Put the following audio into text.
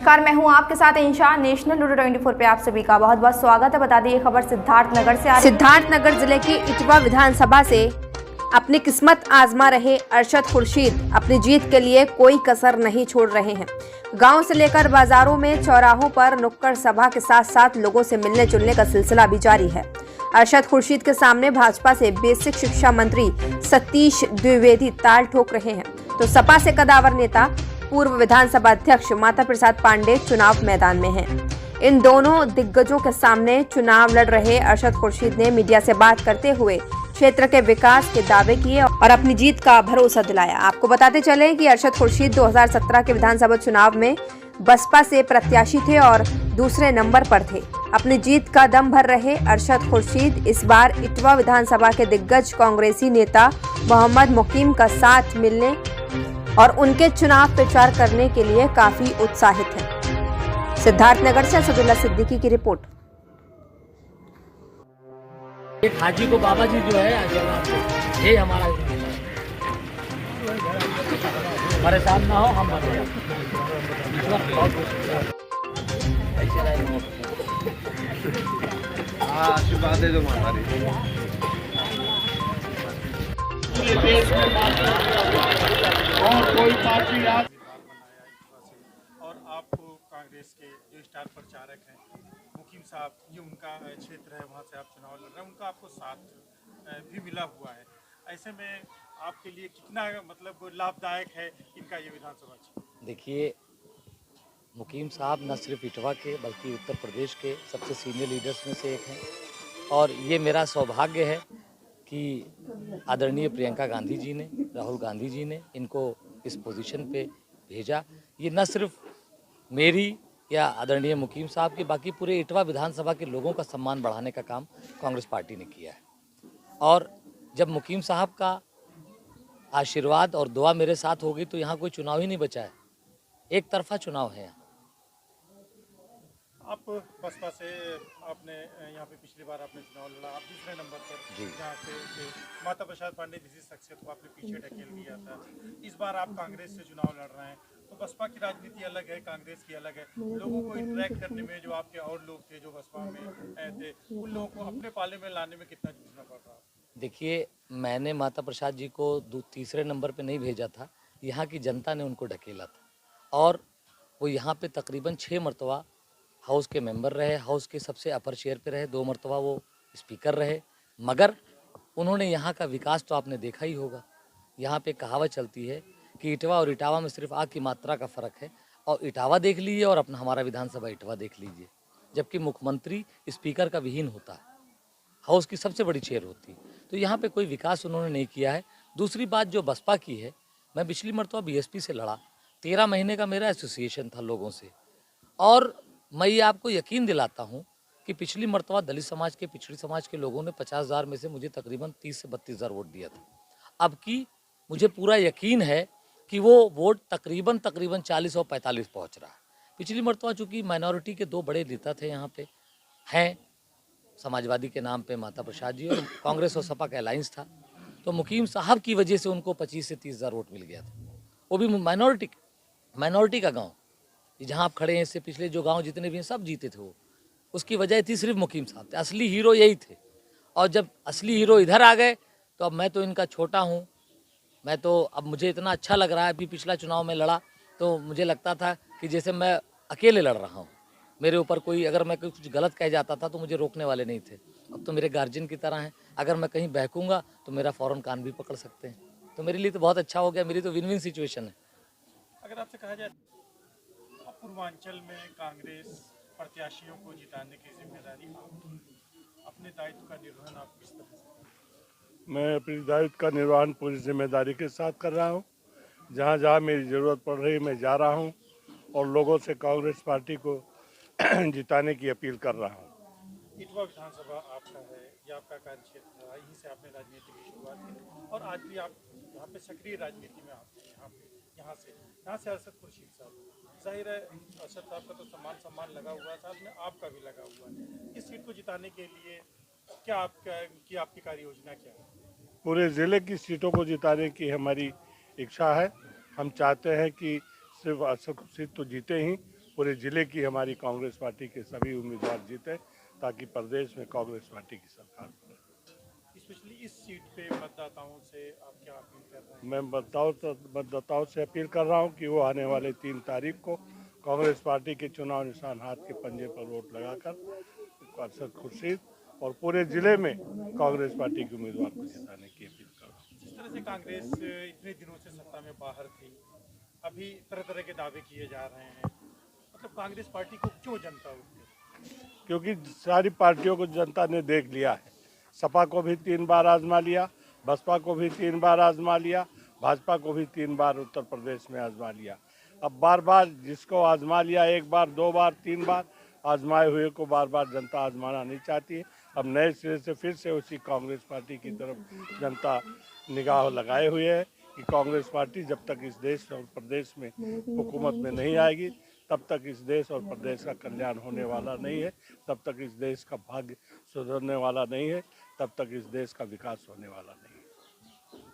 नमस्कार, मैं हूं आपके साथ इंशा। नेशनल लूडो 24 पे आप सभी का बहुत बहुत स्वागत है। बता दें खबर सिद्धार्थनगर से आ रही है। सिद्धार्थनगर जिले की इटवा विधानसभा से अपनी किस्मत आजमा रहे अरशद खुर्शीद अपनी जीत के लिए कोई कसर नहीं छोड़ रहे हैं। गांव से लेकर बाजारों में, चौराहों पर नुक्कड़ सभा के साथ साथ लोगों से मिलने जुलने का सिलसिला भी जारी है। अरशद खुर्शीद के सामने भाजपा से बेसिक शिक्षा मंत्री सतीश द्विवेदी ताल ठोक रहे हैं, तो सपा से कदावर नेता पूर्व विधानसभा अध्यक्ष माता प्रसाद पांडे चुनाव मैदान में हैं। इन दोनों दिग्गजों के सामने चुनाव लड़ रहे अरशद खुर्शीद ने मीडिया से बात करते हुए क्षेत्र के विकास के दावे किए और अपनी जीत का भरोसा दिलाया। आपको बताते चले कि अरशद खुर्शीद 2017 के विधानसभा चुनाव में बसपा से प्रत्याशी थे और दूसरे नंबर पर थे। अपनी जीत का दम भर रहे अरशद खुर्शीद इस बार इटवा विधानसभा के दिग्गज कांग्रेसी नेता मोहम्मद मुकीम का साथ मिलने और उनके चुनाव प्रचार करने के लिए काफी उत्साहित हैं। सिद्धार्थनगर से असदुल्ला सिद्दीकी की रिपोर्ट। एक हाजी को बाबा जी जो है ये हमारा परेशान ना हो, हम आशीर्वाद दे दो हमारी। और कोई पार्टी और आपको कांग्रेस के जो स्टार प्रचारक हैं मुकीम साहब, ये उनका क्षेत्र है, वहाँ से आप चुनाव लड़ रहे हैं, उनका आपको साथ भी मिला हुआ है। ऐसे में आपके लिए कितना मतलब लाभदायक है इनका ये विधानसभा क्षेत्र? देखिए, मुकीम साहब न सिर्फ इटवा के बल्कि उत्तर प्रदेश के सबसे सीनियर लीडर्स में से एक हैं और ये मेरा सौभाग्य है कि आदरणीय प्रियंका गांधी जी ने, राहुल गांधी जी ने इनको इस पोजीशन पे भेजा। ये न सिर्फ मेरी या आदरणीय मुकीम साहब के, बाकी पूरे इटवा विधानसभा के लोगों का सम्मान बढ़ाने का काम कांग्रेस पार्टी ने किया है। और जब मुकीम साहब का आशीर्वाद और दुआ मेरे साथ हो गई तो यहाँ कोई चुनाव ही नहीं बचा है, एक तरफा चुनाव है यहाँ। आप बसपा से आपने यहाँ पे पिछली बार आपने चुनाव लड़ा, आप दूसरे नंबर पर जहाँ से माता प्रसाद पांडे जैसी शख्सियत को आपने पीछे ढकेल दिया था। इस बार आप कांग्रेस से चुनाव लड़ रहे हैं, तो बसपा की राजनीति अलग है, कांग्रेस की अलग है। लोगों को इंटरेक्ट करने में जो आपके और लोग थे जो बसपा में थे, उन लोगों को अपने पाले में लाने में कितना जूझना पड़ रहा? देखिए, मैंने माता प्रसाद जी को तीसरे नंबर पे नहीं भेजा था, यहाँ की जनता ने उनको ढकेला था और वो यहाँ पे तकरीबन 6 मरतबा हाउस के मेंबर रहे, हाउस के सबसे अपर चेयर पे रहे, 2 मरतबा वो स्पीकर रहे। मगर उन्होंने यहाँ का विकास तो आपने देखा ही होगा। यहाँ पे कहावत चलती है कि इटवा और इटावा में सिर्फ आग की मात्रा का फ़र्क है, और इटावा देख लीजिए और अपना हमारा विधानसभा इटवा देख लीजिए, जबकि मुख्यमंत्री स्पीकर का विहीन होता है, हाउस की सबसे बड़ी चेयर होती है। तो यहाँ पे कोई विकास उन्होंने नहीं किया है। दूसरी बात जो बसपा की है, मैं पिछली मरतबा बीएसपी से लड़ा, 13 महीने का मेरा एसोसिएशन था लोगों से, और मैं ये आपको यकीन दिलाता हूँ कि पिछली मरतबा दलित समाज के, पिछड़ी समाज के लोगों ने 50,000 में से मुझे तकरीबन 30 से 32,000 वोट दिया था। अब की मुझे पूरा यकीन है कि वो वोट तकरीबन 40 और 45 पहुँच रहा है। पिछली मरतबा चूँकि माइनॉरिटी के 2 बड़े नेता थे यहाँ पे, हैं समाजवादी के नाम पे माता प्रसाद जी, और कांग्रेस और सपा का अलायंस था, तो मुकीम साहब की वजह से उनको 25 से 30,000 वोट मिल गया था, वो भी माइनॉरिटी का गाँव। जहाँ आप खड़े हैं, इससे पिछले जो गांव जितने भी हैं सब जीते थे वो, उसकी वजह थी सिर्फ मुकीम साहब थे, असली हीरो यही थे। और जब असली हीरो इधर आ गए तो अब मैं तो इनका छोटा हूँ, मैं तो अब मुझे इतना अच्छा लग रहा है। अभी पिछला चुनाव में लड़ा तो मुझे लगता था कि जैसे मैं अकेले लड़ रहा हूँ, मेरे ऊपर कोई, अगर मैं कुछ गलत कह जाता था तो मुझे रोकने वाले नहीं थे। अब तो मेरे गार्जियन की तरह हैं, अगर मैं कहीं बहकूँगा तो मेरा फ़ौरन कान भी पकड़ सकते हैं। तो मेरे लिए तो बहुत अच्छा हो गया, मेरी तो विन विन सिचुएशन है। अगर आपसे कहा जाए पूर्वांचल में कांग्रेस प्रत्याशियों को जिताने की जिम्मेदारी अपने दायित्व का निर्वहन आप किस तरह से? मैं अपने दायित्व का निर्वहन पूरी जिम्मेदारी के साथ कर रहा हूं। जहां जहां मेरी ज़रूरत पड़ रही मैं जा रहा हूं और लोगों से कांग्रेस पार्टी को जिताने की अपील कर रहा हूं। इटवा विधानसभा आपका है, यह आपका कार्य क्षेत्र है, यहीं से आपने राजनीति की शुरुआत की और आज भी आप यहाँ पे सक्रिय राजनीति में आते हैं। यहाँ से अरशद खुर्शीद साहब, जाहिर है अरशद साहब का तो सम्मान लगा हुआ है, साथ में आपका भी लगा हुआ है। इस सीट को जिताने के लिए क्या आपकी कार्य योजना क्या है? पूरे ज़िले की सीटों को जिताने की हमारी इच्छा है। हम चाहते हैं कि सिर्फ अरशद खुर्शीद तो जीते ही, पूरे जिले की हमारी कांग्रेस पार्टी के सभी उम्मीदवार जीते, ताकि प्रदेश में कांग्रेस पार्टी की सरकार बने। स्पेशली इस सीट पे मतदाताओं से आप क्या अपील कर रहे हैं? मैं मतदाताओं से अपील कर रहा हूं कि वो आने वाले 3 तारीख को कांग्रेस पार्टी के चुनाव निशान हाथ के पंजे पर वोट लगाकर अरशद खुर्शीद और पूरे जिले में कांग्रेस पार्टी के उम्मीदवार को जिताने की अपील कर रहा हूं। जिस तरह से कांग्रेस इतने दिनों से सत्ता में बाहर थी, अभी तरह तरह के दावे किए जा रहे हैं, मतलब कांग्रेस पार्टी को क्यों जनता उठती? क्योंकि सारी पार्टियों को जनता ने देख लिया है। सपा को भी 3 बार आजमा लिया, बसपा को भी 3 बार आजमा लिया, भाजपा को भी 3 बार उत्तर प्रदेश में आजमा लिया। अब बार बार जिसको आजमा लिया, 1 बार 2 बार 3 बार आजमाए हुए को बार बार जनता आजमाना नहीं चाहती है। अब नए सिरे से फिर से उसी कांग्रेस पार्टी की तरफ जनता निगाह लगाए हुए है कि कांग्रेस पार्टी जब तक इस देश और प्रदेश में हुकूमत में नहीं आएगी, तब तक इस देश और प्रदेश का कल्याण होने वाला नहीं है, तब तक इस देश का भाग्य सुधरने वाला नहीं है, तब तक इस देश का विकास होने वाला नहीं है।